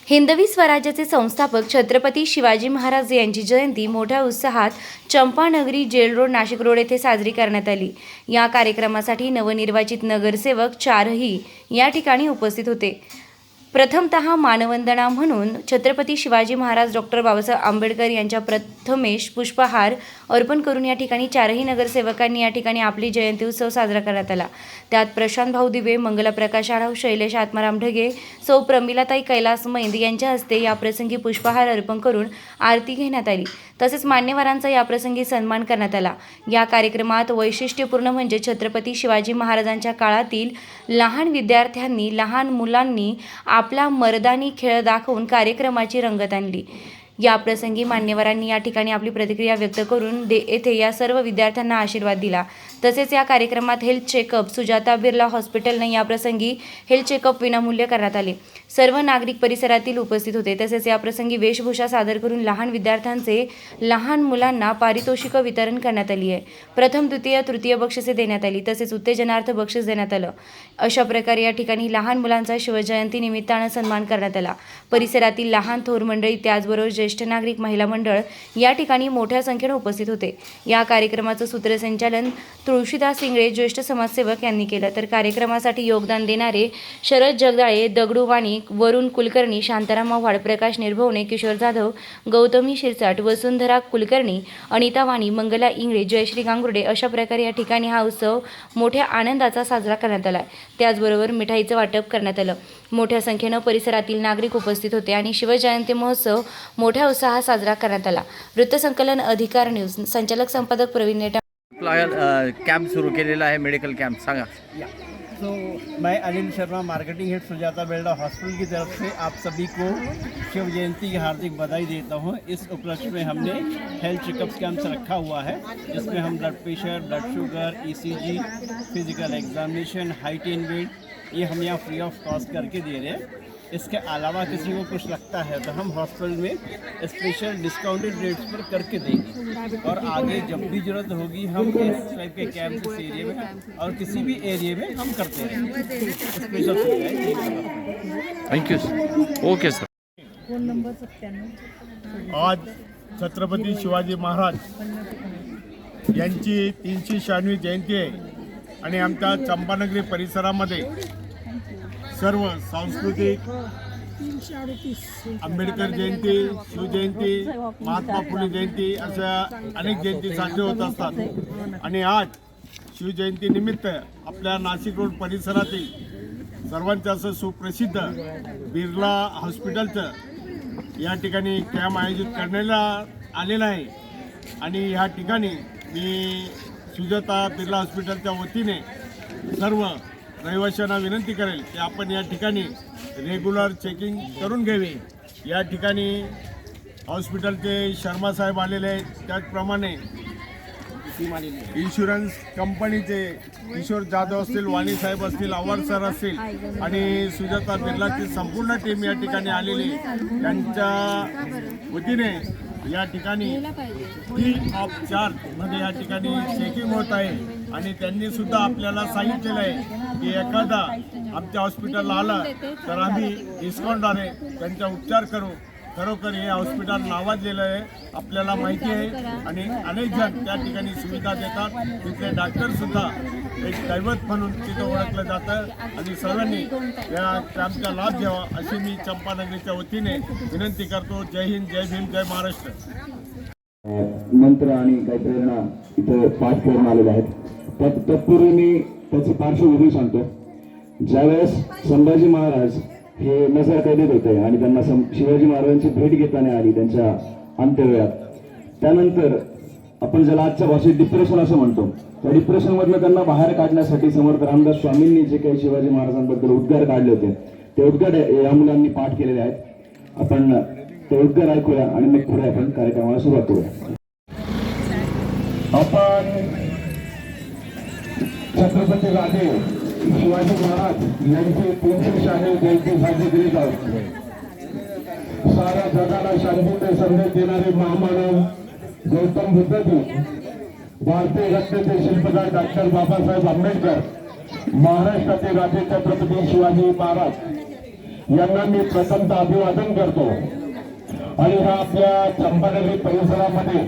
हिंदवी स्वराज्याचे संस्थापक छत्रपती शिवाजी महाराज यांची जयंती मोठ्या उत्साहात Champanagari jail road Nashik road येथे साजरी करण्यात आली। या कार्यक्रमासाठी नवनिर्वाचित नगरसेवक चारही या ठिकाणी उपस्थित होते। प्रथमतः मानवंदना म्हणून छत्रपती शिवाजी महाराज डॉक्टर बाबासाहेब आंबेडकर यांच्या प्रथमेश पुष्पहार अर्पण करून या ठिकाणी चारही नगरसेवकांनी या ठिकाणी आपली जयंती उत्सव साजरा करण्यात आला। त्यात प्रशांत भाऊ दिवे, मंगला प्रकाश आढाव, शैलेश आत्माराम ढगे, सौ प्रमिलाताई कैलास मैंद यांच्या हस्ते या प्रसंगी पुष्पहार अर्पण करून आरती घेण्यात आली। तसेच मान्यवरांचा या प्रसंगी सन्मान करण्यात आला। या कार्यक्रमात वैशिष्ट्यपूर्ण म्हणजे छत्रपती शिवाजी महाराजांच्या काळातील लहान विद्यार्थ्यांनी, लहान मुलांनी आपला मर्दानी खेळ दाखवून कार्यक्रमाची रंगत आणली। या प्रसंगी मान्यवरांनी या ठिकाणी आपली प्रतिक्रिया व्यक्त करून येथे या सर्व विद्यार्थ्यांना आशीर्वाद दिला। तसेच या कार्यक्रमात हेल्थ चेकअप सुजाता बिर्ला हॉस्पिटलने या प्रसंगी हेल्थ चेकअप विनामूल्य करण्यात आले। सर्व नागरिक परिसरातील उपस्थित होते। तसेच या प्रसंगी वेशभूषा सादर करून लहान विद्यार्थ्यांचे लहान मुलांना पारितोषिक वितरण करण्यात आली आहे। प्रथम, द्वितीय, तृतीय बक्षिसे देण्यात आली। तसेच उत्तेजनार्थ बक्षीस देण्यात आलं। अशा प्रकारे या ठिकाणी लहान मुलांचा शिवजयंती निमित्तानं सन्मान करण्यात आला। परिसरातील लहान थोर मंडळी त्याचबरोबर ज्येष्ठ नागरिक, महिला मंडळ या ठिकाणी मोठ्या संख्येने उपस्थित होते। या कार्यक्रमाचं सूत्रसंचालन तुळशीदास इंगळे ज्येष्ठ समाजसेवक यांनी केलं। तर कार्यक्रमासाठी योगदान देणारे शरद जगदाळे, दगडू वाणिक, वरुण कुलकर्णी, शांताराम आव्हाड, प्रकाश निर्भवणे, किशोर जाधव, गौतमी शिरसाट, वसुंधरा कुलकर्णी, अनिता वाणी, मंगला इंगळे, जयश्री गांगुर्डे अशा प्रकारे या ठिकाणी हा उत्सव मोठ्या आनंदाचा साजरा करण्यात आला। त्याचबरोबर मिठाईचं वाटप करण्यात आलं। मोठ्या संख्येनं परिसरातील नागरिक उपस्थित होते आणि शिवजयंती महोत्सव मोठ्या उत्साहात साजरा करण्यात आला। वृत्तसंकलन अधिकार न्यूज, संचालक संपादक प्रवीण नेटा। कैंप शुरू केलेला है, मेडिकल कैंप सांगा। तो मैं Anil Sharma, marketing head Sujata Birla hospital की तरफ से आप सभी को शिव जयंती की हार्दिक बधाई देता हूं। इस उपलक्ष्य में हमने हेल्थ चेकअप कैंप्स रखा हुआ है, जिसमें हम blood pressure, blood sugar, ECG, physical examination, height and weight ये हम यहाँ फ्री ऑफ कॉस्ट करके दे रहे हैं। इसके अलावा किसी को कुछ लगता है तो हम हॉस्पिटल में स्पेशल डिस्काउंटेड रेट्स पर करके देंगे और आगे जब भी ज़रूरत होगी हम इस टाइप के कैंप इस एरिया में और किसी भी एरिया में हम करते हैं स्पेशल सुविधाएं। Thank you sir. Okay sir. Phone number 97। आज छत्रपती शिवाजी महाराज यांची 396वी जयंती आहे आणि आमच्या चंपानगरी परिसरामध्ये सर्व सांस्कृतिक आंबेडकर जयंती, शिवजयंती, महात्मा फुले जयंती अशा अनेक जयंती साजरे होत असतात आणि आज शिवजयंती निमित्त आपल्या नाशिक रोड परिसरातील सर्वांचं असं सुप्रसिद्ध बिर्ला हॉस्पिटलचं या ठिकाणी कॅम्प आयोजित करण्यात आलेला आहे आणि ह्या ठिकाणी मी सुजाता बिर्ला हॉस्पिटलच्या वतीने सर्व रहिवाशांना विनंती करेल की आपण या ठिकाणी रेग्युलर चेकिंग करून घ्यावी। या ठिकाणी हॉस्पिटलचे शर्मा साहेब आलेले आहेत, त्याचप्रमाणे इन्शुरन्स कंपनीचे किशोर जाधव असतील, वाणी साहेब असतील, आव्हाड सर असतील आणि सुजाता बिर्लाची संपूर्ण टीम या ठिकाणी आलेली त्यांच्या वतीने या ठिकाणी फ्री ऑफ चार्ज मध्ये या ठिकाणी चेकिंग होत आहे आणि त्यांनी सुद्धा आपल्याला सांगितलेलं आहे की एखादा आमच्या हॉस्पिटलला आला तर आम्ही डिस्काउंटद्वारे त्यांचा उपचार करू। खरोखर हे हॉस्पिटल नावाजलेलं आहे, आपल्याला माहिती आहे आणि अनेक जण त्या ठिकाणी सुविधा देतात। तिथले डॉक्टरसुद्धा एक दैवत म्हणून तिथं ओळखलं जातं आणि सर्वांनी या कॅम्पचा लाभ घ्यावा अशी मी चंपानगरीच्या वतीने विनंती करतो। जय हिंद, जय भीम, जय महाराष्ट्र। मंत्र आणि काही प्रेरणा इथं पाठ करून आलेल्या आहेत। तत्पूर्वी मी त्याची पार्श्वभूमी सांगतो। ज्यावेळेस संभाजी महाराज हे नजरकैदेत होते आणि त्यांना शिवाजी महाराजांची भेट घेताना आली त्यांच्या अंत्यवेळात, त्यानंतर आपण ज्याला आजच्या भाषेत डिप्रेशन असं म्हणतो, त्या डिप्रेशनमधनं त्यांना बाहेर काढण्यासाठी समर्थ रामदास स्वामींनी जे काही शिवाजी महाराजांबद्दल उद्गार काढले होते ते उद्गार या मुलांनी पाठ केलेले आहेत। आपण ते उद्गार ऐकूया आणि मग पुढे आपण कार्यक्रमाला सुरुवात करूया। आपण छत्रपती राजे शिवाजी महाराज यांची 396वी जयंती साजरी करीत आहोत। साऱ्या जगाला शांतीचे संदेश देणारे महामानव गौतम बुद्धजी, भारतीय घटनेचे शिल्पकार डॉक्टर बाबासाहेब आंबेडकर, महाराष्ट्राचे राजे छत्रपती शिवाजी महाराज यांना मी प्रथमतः अभिवादन करतो. आणि हा आपल्या चंपानगरी परिसरामध्ये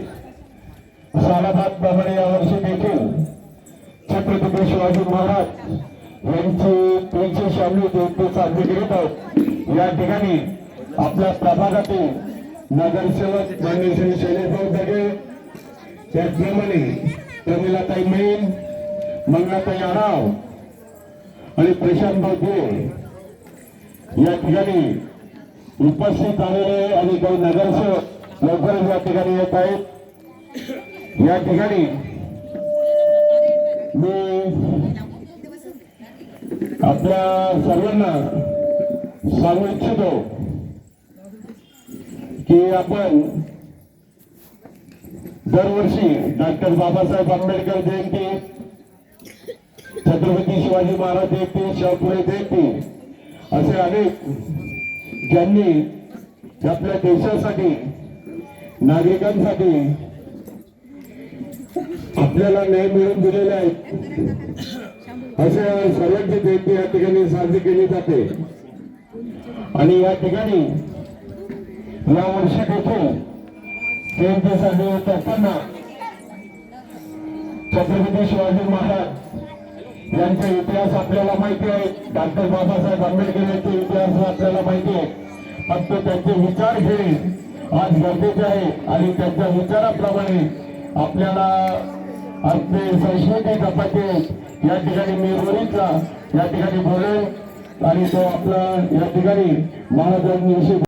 सालाबादप्रमाणे यावर्षी देखील छत्रपती शिवाजी महाराज यांची 300वी जयंती साजरी करीत आहोत. या ठिकाणी आपल्या प्रभागातील नगरसेवक माननीय श्री शैलेशभाऊ दगे, त्याचप्रमाणे प्रमिलाताई मैन, मंगलाताई आढाव आणि प्रशांत भाऊ या ठिकाणी उपस्थित आलेले आणि काही नगरसेवक लवकरच या ठिकाणी येत आहेत. या ठिकाणी मी आपल्या सर्वांना सांगू इच्छितो की आपण दरवर्षी डॉक्टर बाबासाहेब आंबेडकर जयंती, छत्रपती शिवाजी महाराज जयंती, शाहूपुरे जयंती असे अनेक ज्यांनी आपल्या देशासाठी, नागरिकांसाठी आपल्याला न्याय मिळवून दिलेले आहेत असे सर्वांची जयंती या ठिकाणी साजरी केली जाते. आणि या ठिकाणी या वर्षी देखील जयंती साजरी होत असताना छत्रपती शिवाजी महाराज यांचा इतिहास आपल्याला माहिती आहे. डॉक्टर बाबासाहेब आंबेडकर यांचा इतिहास आपल्याला माहिती आहे. फक्त त्यांचे विचार घेणे आज गरजेचे आहे. आणि त्यांच्या विचाराप्रमाणे आपल्याला आपली संस्कृती जपायची. या ठिकाणी मी रोहितचा या ठिकाणी बोलेल आणि तो आपला या ठिकाणी महाराजांविषयी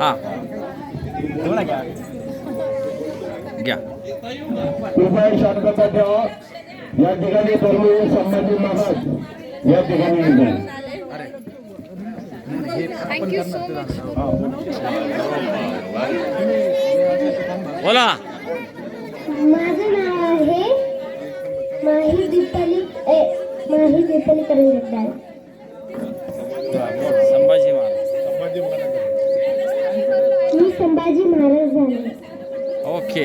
हां घ्या. कृपया शांतता ठेवा. या ठिकाणी धर्मवीर संभाजी महाराज या ठिकाणी येतात. बोला. माझं नाव आहे माही दीपाली करंजकदार. संभाजी महाराज. मी संभाजी महाराज झाले. ओके.